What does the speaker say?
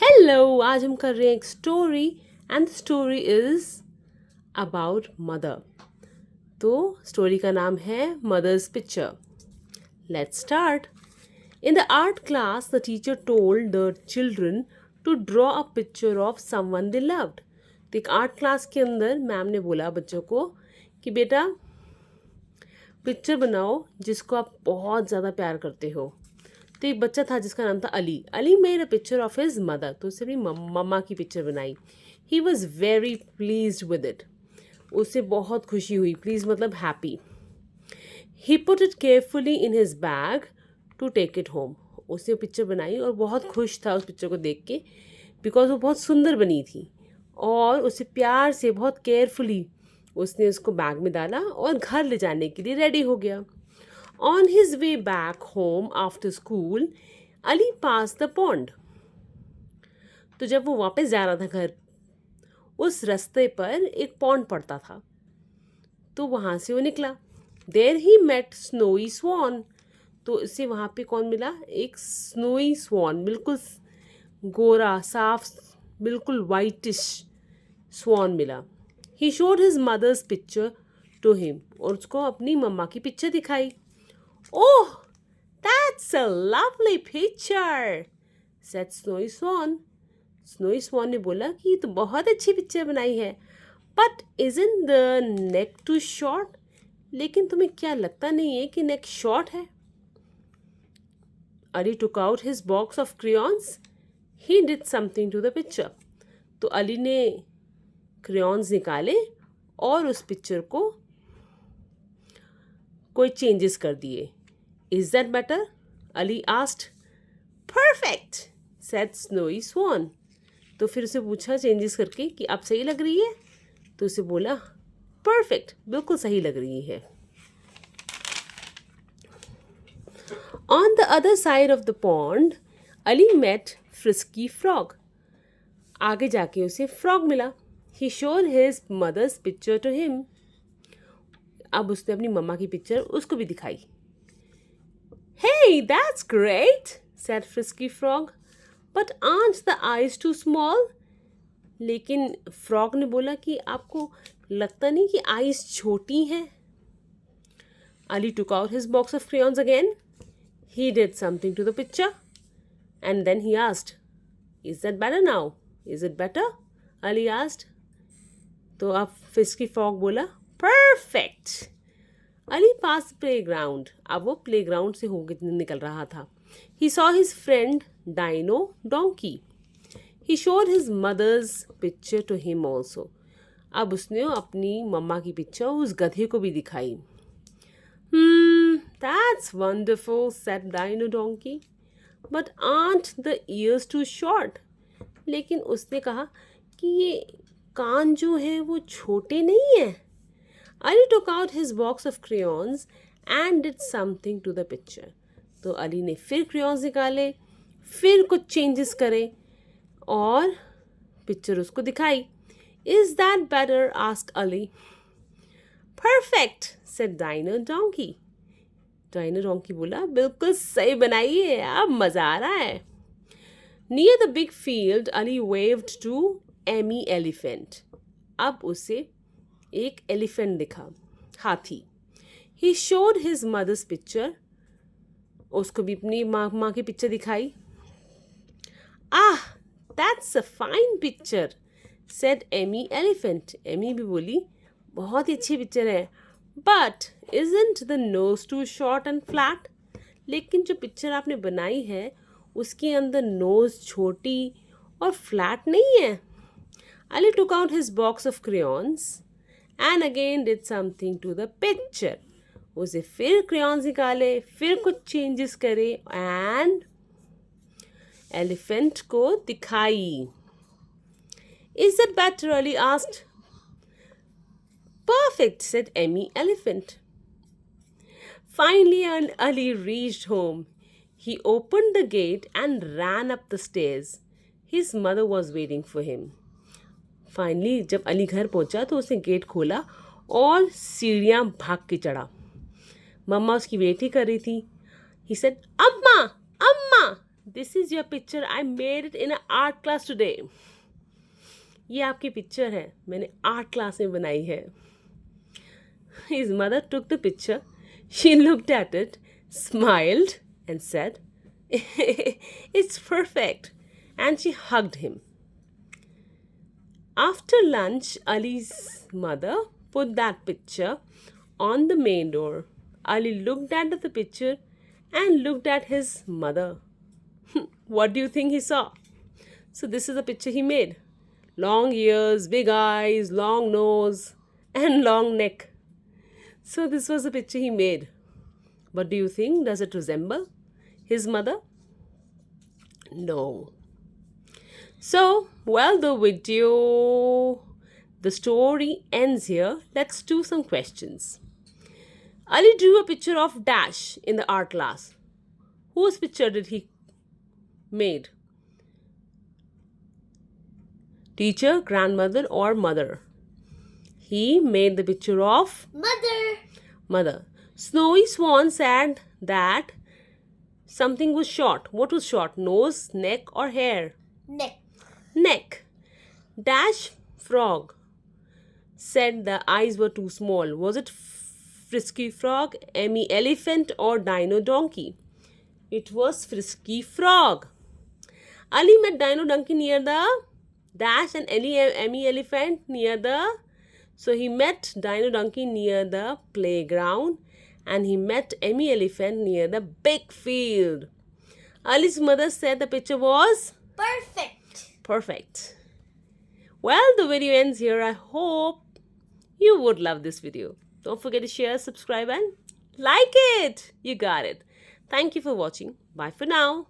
Hello, आज हम कर रहे हैं एक story and the story is about mother. तो स्टोरी का नाम है mother's picture. Let's start. In the art class the teacher told the children to draw a picture of someone they loved. तो एक आर्ट क्लास के अंदर ma'am ने बोला बच्चों को कि बेटा पिक्चर बनाओ जिसको आप बहुत ज़्यादा प्यार करते हो। तो एक बच्चा था जिसका नाम था Ali. Ali made a picture of his mother. तो उसने अपनी मम्मा की पिक्चर बनाई। He was very please with it. उसे बहुत खुशी हुई। प्लीज मतलब happy. He put it carefully in his bag to take it home. उसने पिक्चर बनाई और बहुत खुश था उस पिक्चर को देख के, बिकॉज वो बहुत सुंदर बनी थी। और उसे प्यार से बहुत केयरफुली उसने उसको बैग में डाला और घर ले जाने के लिए रेडी हो गया। On his way back home after school, Ali passed the pond. तो जब वो वापस जा रहा था घर, उस रास्ते पर एक पॉन्ड पड़ता था। तो वहाँ से वो निकला। There he met snowy swan. तो उसे वहाँ पे कौन मिला? एक स्नोई स्वान, बिल्कुल गोरा साफ, बिल्कुल वाइटिश स्वान मिला। He showed his mother's picture to him. और उसको अपनी मम्मा की पिक्चर दिखाई। Oh, that's a lovely picture, said Snowy Swan. Snowy Swan ने बोला कि ये तो बहुत अच्छी पिक्चर बनाई है। But isn't the neck too short? लेकिन तुम्हें क्या लगता नहीं है कि neck short है? Ali took out his box of crayons. He did something to the picture. तो अली ने crayons निकाले और उस पिक्चर को कोई चेंजेस कर दिए। Is that better? Ali asked. Perfect, said Snowy Swan. तो फिर उसे पूछा चेंजेस करके कि अब सही लग रही है? तो उसे बोला परफेक्ट, बिल्कुल सही लग रही है। On the other side of the pond, Ali met Frisky Frog. आगे जाके उसे फ्रॉग मिला। He showed his mother's picture to him. अब उसने अपनी मम्मा की पिक्चर उसको भी दिखाई। Hey, that's great, said Frisky Frog. But aren't the eyes too small? लेकिन फ्रॉग ने बोला कि आपको लगता नहीं कि आईज छोटी हैं? Ali took out his box of crayons again. He did something to the picture. And then he asked, Is that better now? Is it better? Ali asked. तो अब Frisky Frog बोला, Perfect. अली पास playground. अब वो playground से होकर निकल रहा था। He saw his friend Dino Donkey. He showed his mother's picture to him also. अब उसने अपनी मम्मा की पिक्चर उस गधे को भी दिखाई। That's wonderful, said Dino Donkey, but aren't the ears too short? लेकिन उसने कहा कि ये कान जो है वो छोटे नहीं है। Ali took out his box of crayons and did something to the picture. तो अली ने फिर crayons निकाले, फिर कुछ changes करे और पिक्चर उसको दिखाई। Is that better? asked Ali. Perfect, said Dino Donkey. Dino Donkey बोला बिल्कुल सही बनाई है, अब मज़ा आ रहा है। Near the big field, Ali waved to Emmy Elephant. अब उसे एक एलिफेंट दिखा, हाथी। He showed his mother's picture. उसको भी अपनी माँ की पिक्चर दिखाई। That's a fine picture, said Amy Elephant. Amy भी बोली बहुत ही अच्छी पिक्चर है। But isn't the nose too short and flat? लेकिन जो पिक्चर आपने बनाई है उसके अंदर नोज छोटी और फ्लैट नहीं है। Ali took out his box of crayons and again did something to the picture. उसे फिर crayons निकाले, फिर कुछ changes करे and elephant को दिखाई। Is that better? Ali asked. Perfect, said Emmy Elephant. Finally, Ali reached home. He opened the gate and ran up the stairs. His mother was waiting for him. Finally जब अली घर पहुंचा तो उसने gate खोला और सीढ़ियाँ भाग के चढ़ा। मम्मा उसकी वेट ही कर रही थी। ही सेड, अम्मा अम्मा, This is your picture. I made it in an art class today. ये आपकी पिक्चर है, मैंने आर्ट क्लास में बनाई है. His mother took the picture. She looked at it, smiled, and said, "It's perfect." And she hugged him. After lunch, Ali's mother put that picture on the main door. Ali looked at the picture and looked at his mother. What do you think he saw? So, this is the picture he made. Long ears, big eyes, long nose, and long neck. So, this was the picture he made. What do you think? Does it resemble his mother? No. So, well, the story ends here. Let's do some questions. Ali drew a picture of Dash in the art class. Whose picture did he made? Teacher, grandmother, or mother? He made the picture of mother. Snowy Swan said that something was short. What was short? Nose, neck, or hair? Neck. Dash Frog said the eyes were too small. Was it Frisky Frog, Emmy Elephant, or Dino Donkey? It was Frisky Frog. Ali met Dino Donkey near the Dash and Emmy Elephant near the... So he met Dino Donkey near the playground and he met Emmy Elephant near the big field. Ali's mother said the picture was... Perfect. Well, the video ends here. I hope you would love this video. Don't forget to share, subscribe and like it. You got it. Thank you for watching. Bye for now.